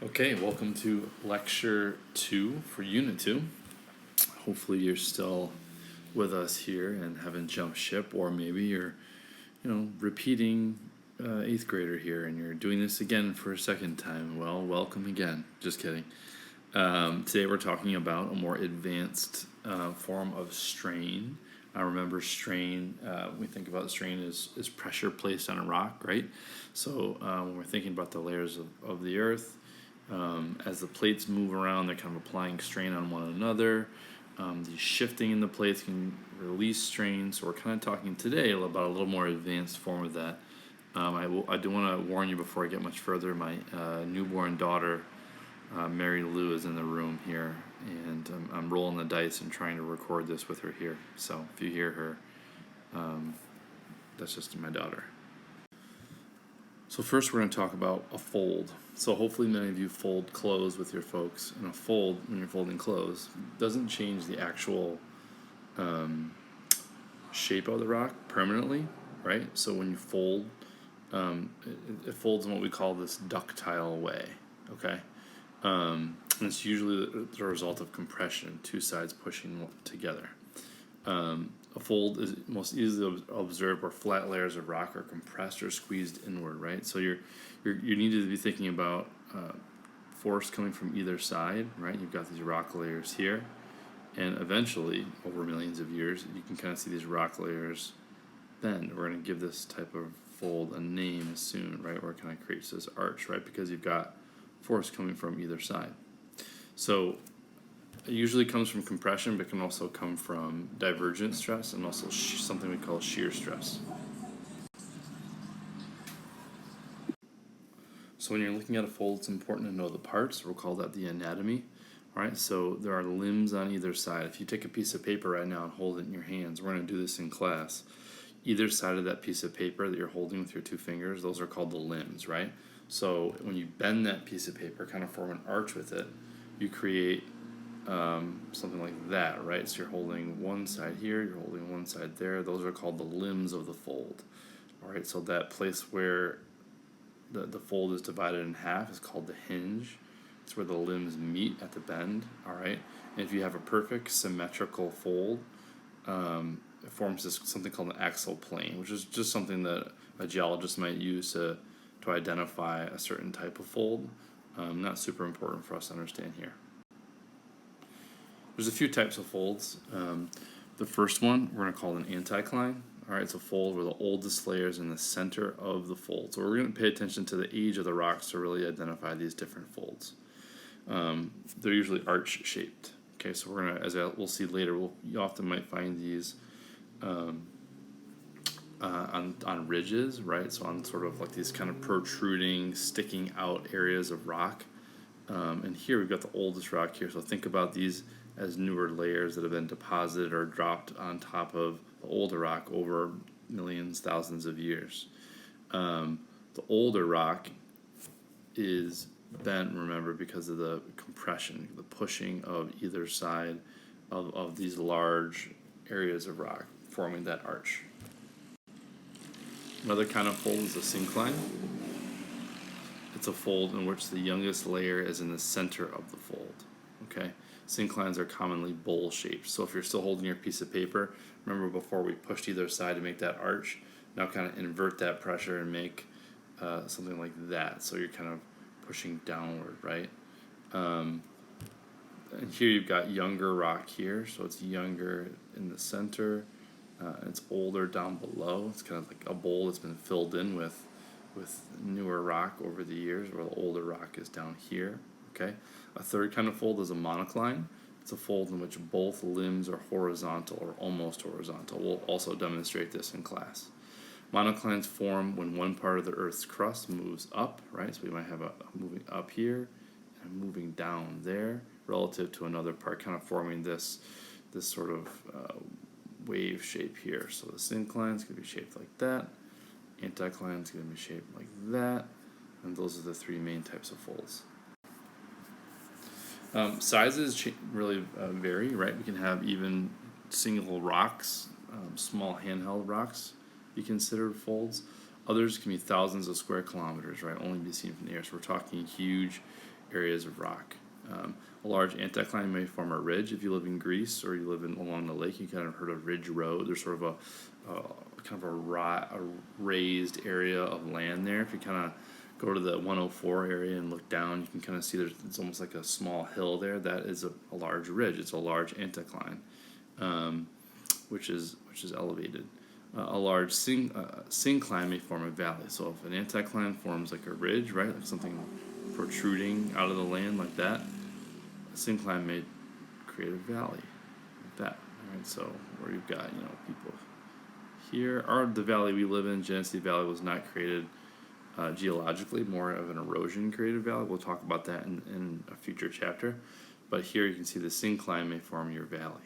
Okay, welcome to lecture 2 for unit 2. Hopefully you're still with us here and haven't jumped ship, or maybe you're, repeating 8th grader here and you're doing this again for a second time. Well, welcome again. Just kidding. Today we're talking about a more advanced form of strain. Remember, strain, when we think about strain is pressure placed on a rock, right? So when we're thinking about the layers of the earth, as the plates move around, they're kind of applying strain on one another. The shifting in the plates can release strain. So we're kind of talking today about a little more advanced form of that. I do want to warn you before I get much further. My newborn daughter, Mary Lou, is in the room here, and I'm rolling the dice and trying to record this with her here. So if you hear her, that's just my daughter. So first we're going to talk about a fold. So hopefully many of you fold clothes with your folks, and a fold, when you're folding clothes, doesn't change the actual shape of the rock permanently, right? So when you fold, it folds in what we call this ductile way, okay? And it's usually the result of compression, two sides pushing together. A fold is most easily observed where flat layers of rock are compressed or squeezed inward, right? So you need to be thinking about force coming from either side, right? You've got these rock layers here, and eventually, over millions of years, you can kind of see these rock layers bend. We're going to give this type of fold a name soon, right? Where it kind of creates this arch, right? Because you've got force coming from either side. So it usually comes from compression, but can also come from divergent stress and also something we call shear stress. So when you're looking at a fold, it's important to know the parts. We'll call that the anatomy. All right, so there are limbs on either side. If you take a piece of paper right now and hold it in your hands, we're going to do this in class. Either side of that piece of paper that you're holding with your two fingers, those are called the limbs, right? So when you bend that piece of paper, kind of form an arch with it, you create something like that, right? So you're holding one side here, you're holding one side there. Those are called the limbs of the fold. All right, so that place where the fold is divided in half is called the hinge. It's where the limbs meet at the bend, all right? And if you have a perfect symmetrical fold, it forms something called an axial plane, which is just something that a geologist might use to identify a certain type of fold. Not super important for us to understand here. There's a few types of folds. The first one we're going to call an anticline. All right, it's a fold where the oldest layer is in the center of the fold. So we're going to pay attention to the age of the rocks to really identify these different folds. They're usually arch shaped. Okay, so we're going to, as we'll see later, you often might find these on ridges, right? So on sort of like these kind of protruding, sticking out areas of rock. And here we've got the oldest rock here. So think about these as newer layers that have been deposited or dropped on top of the older rock over millions, thousands of years. The older rock is bent, remember, because of the compression, the pushing of either side of these large areas of rock, forming that arch. Another kind of fold is a syncline. It's a fold in which the youngest layer is in the center of the fold. Okay, synclines are commonly bowl-shaped. So if you're still holding your piece of paper, remember before we pushed either side to make that arch. Now kind of invert that pressure and make something like that. So you're kind of pushing downward, right? And here you've got younger rock here, so it's younger in the center, and it's older down below. It's kind of like a bowl that's been filled in with newer rock over the years, where the older rock is down here. Okay. A third kind of fold is a monocline. It's a fold in which both limbs are horizontal or almost horizontal. We'll also demonstrate this in class. Monoclines form when one part of the Earth's crust moves up, right? So we might have a moving up here and a moving down there relative to another part, kind of forming this sort of wave shape here. So the syncline is going to be shaped like that. Anticline is going to be shaped like that. And those are the three main types of folds. Sizes really vary, right? We can have even single rocks, small handheld rocks be considered folds. Others can be thousands of square kilometers, right? Only be seen from the air. So we're talking huge areas of rock. A large anticline may form a ridge. If you live in Greece or you live along the lake, you kind of heard of Ridge Road. There's sort of a raised area of land there. If you kind of go to the 104 area and look down, you can kind of see it's almost like a small hill there. That is a large ridge. It's a large anticline, which is elevated. A large syncline may form a valley. So if an anticline forms like a ridge, right, like something protruding out of the land like that, a syncline may create a valley like that. All right, so where you've got people here, the valley we live in, Genesee Valley, was not created geologically, more of an erosion created valley. We'll talk about that in a future chapter. But here you can see the syncline may form your valley.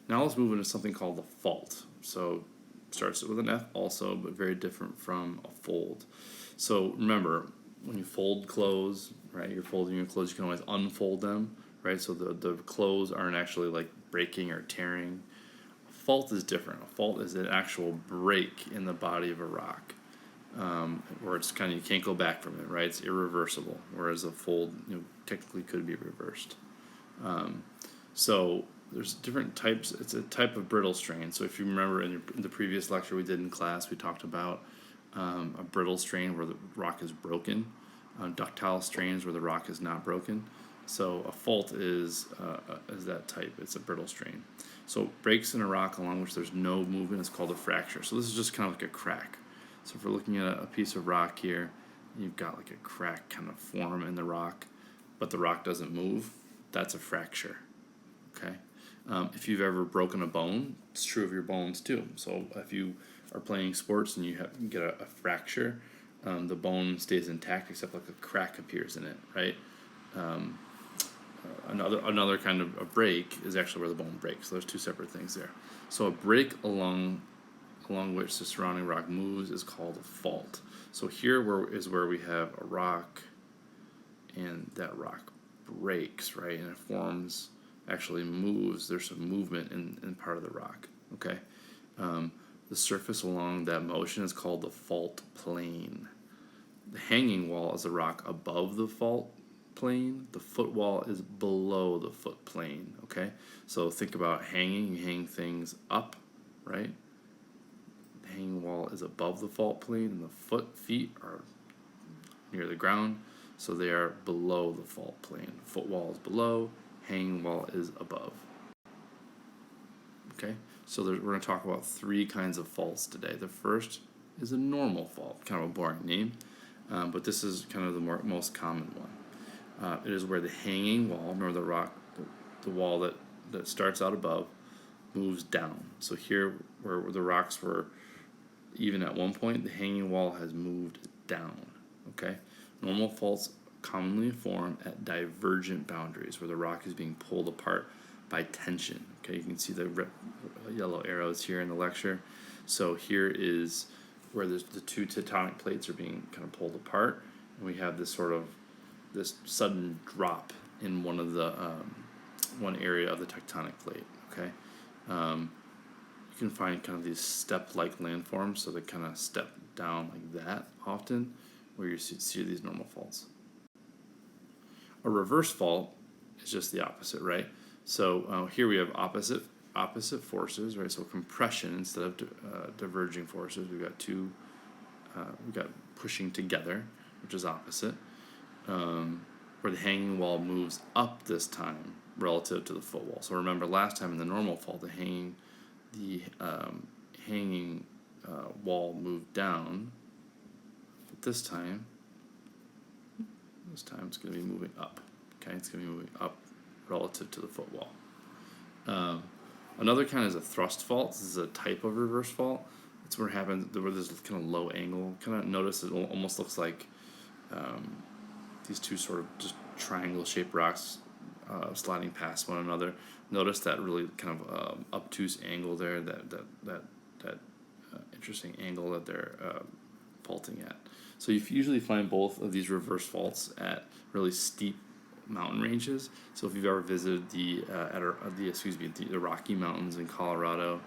Now let's move into something called the fault. So starts with an F also, but very different from a fold. So remember, when you fold clothes, right, you're folding your clothes, you can always unfold them, right? So the clothes aren't actually like breaking or tearing. A fault is different. A fault is an actual break in the body of a rock, where it's kind of, you can't go back from it, right? It's irreversible, whereas a fold, technically could be reversed. So there's different types. It's a type of brittle strain. So if you remember in the previous lecture we did in class, we talked about a brittle strain where the rock is broken, ductile strains where the rock is not broken. So a fault is that type. It's a brittle strain. So breaks in a rock along which there's no movement is called a fracture. So this is just kind of like a crack. So if we're looking at a piece of rock here, you've got like a crack kind of form in the rock, but the rock doesn't move. That's a fracture. Okay. If you've ever broken a bone, it's true of your bones too. So if you are playing sports and you get a fracture, the bone stays intact except like a crack appears in it, right? Another kind of a break is actually where the bone breaks. So there's two separate things there. So a break along which the surrounding rock moves is called a fault. So here is where we have a rock, and that rock breaks, right? And it forms, actually moves. There's some movement in part of the rock, okay? The surface along that motion is called the fault plane. The hanging wall is a rock above the fault plane. The footwall is below the foot plane, okay? So think about hanging. You hang things up, right? The hanging wall is above the fault plane, and the feet are near the ground, so they are below the fault plane. The footwall is below, hanging wall is above. Okay, so we're going to talk about three kinds of faults today. The first is a normal fault, kind of a boring name, but this is kind of the most common one. It is where the hanging wall, remember the rock, the wall that starts out above, moves down. So here, where the rocks were even at one point, the hanging wall has moved down. Okay, normal faults commonly form at divergent boundaries where the rock is being pulled apart by tension. Okay, you can see the yellow arrows here in the lecture. So here is where the two tectonic plates are being kind of pulled apart, and we have this sudden drop in one area of the tectonic plate. Okay, you can find kind of these step-like landforms, so they kind of step down like that often, where you see these normal faults. A reverse fault is just the opposite, right? So here we have opposite forces, right? So compression instead of diverging forces. We've got pushing together, which is opposite, where the hanging wall moves up this time relative to the footwall. So remember last time in the normal fault, the hanging wall moved down, but this time it's going to be moving up. Okay, it's going to be moving up relative to the footwall. Another kind is a thrust fault. This is a type of reverse fault. It's where there's this kind of low angle. Kind of notice it almost looks like these two sort of just triangle-shaped rocks sliding past one another. Notice that really kind of obtuse angle there. That interesting angle that they're faulting at. So you usually find both of these reverse faults at really steep mountain ranges. So if you've ever visited the Rocky Mountains in Colorado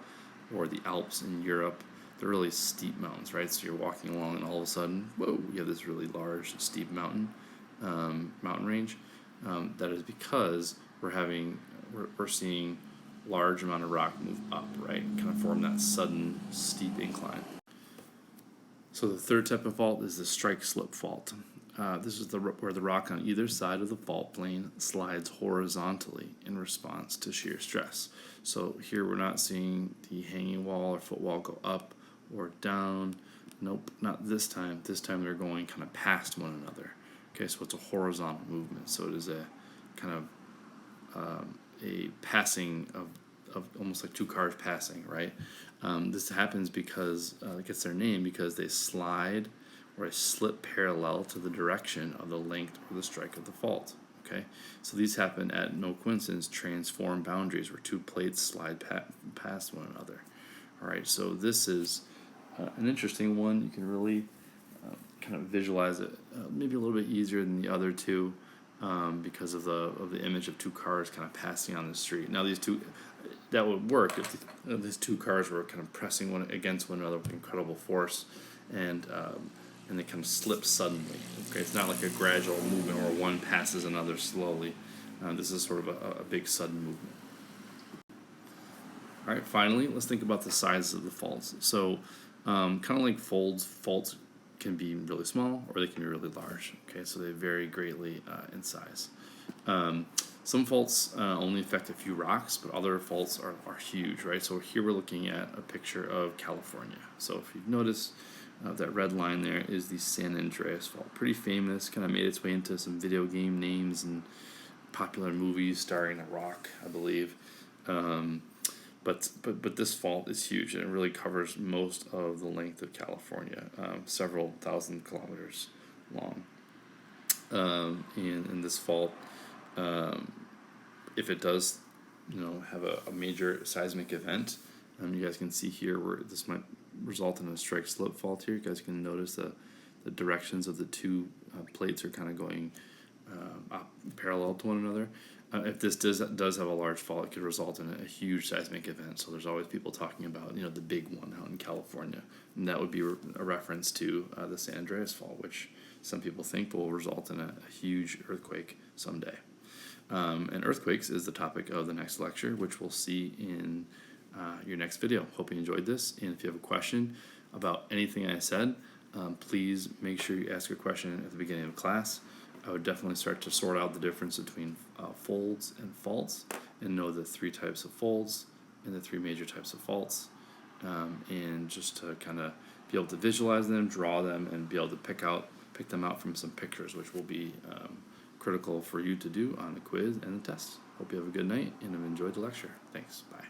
or the Alps in Europe, they're really steep mountains, right? So you're walking along and all of a sudden, whoa, you have this really large, steep mountain. mountain range. That is because we're seeing large amount of rock move up, right? Kind of form that sudden steep incline. So the third type of fault is the strike slip fault. This is where the rock on either side of the fault plane slides horizontally in response to shear stress. So here we're not seeing the hanging wall or footwall go up or down. Nope, not this time. This time they're going kind of past one another. Okay, so it's a horizontal movement. So it is a kind of a passing of almost like two cars passing, right? This happens because it gets their name because they slide or slip parallel to the direction of the length or the strike of the fault. Okay, so these happen at, no coincidence, transform boundaries where two plates slide past one another. All right, so this is an interesting one. You can really kind of visualize it maybe a little bit easier than the other two. Because of the image of two cars kind of passing on the street. Now that would work if these two cars were kind of pressing one against one another with incredible force, and they kind of slip suddenly. Okay, it's not like a gradual movement where one passes another slowly. This is sort of a big sudden movement. All right, finally, let's think about the sizes of the faults. So, kind of like faults can be really small or they can be really large. Okay, so they vary greatly in size. Some faults only affect a few rocks, but other faults are huge, right? So here we're looking at a picture of California. So if you've noticed, that red line there is the San Andreas Fault. Pretty famous, kind of made its way into some video game names and popular movies starring a rock, I believe. But this fault is huge, and it really covers most of the length of California, several thousand kilometers long. And this fault, if it does, have a major seismic event, you guys can see here where this might result in a strike slip fault here. You guys can notice the directions of the two plates are kind of going parallel to one another. If this does have a large fault, it could result in a huge seismic event. So there's always people talking about the big one out in California, and that would be a reference to the San Andreas Fault, which some people think will result in a huge earthquake someday. And earthquakes is the topic of the next lecture, which we'll see in your next video. Hope you enjoyed this, and if you have a question about anything I said, please make sure you ask a question at the beginning of class. I would definitely start to sort out the difference between folds and faults, and know the three types of folds and the three major types of faults, and just to kind of be able to visualize them, draw them, and be able to pick them out from some pictures, which will be critical for you to do on the quiz and the test. Hope you have a good night and have enjoyed the lecture. Thanks. Bye.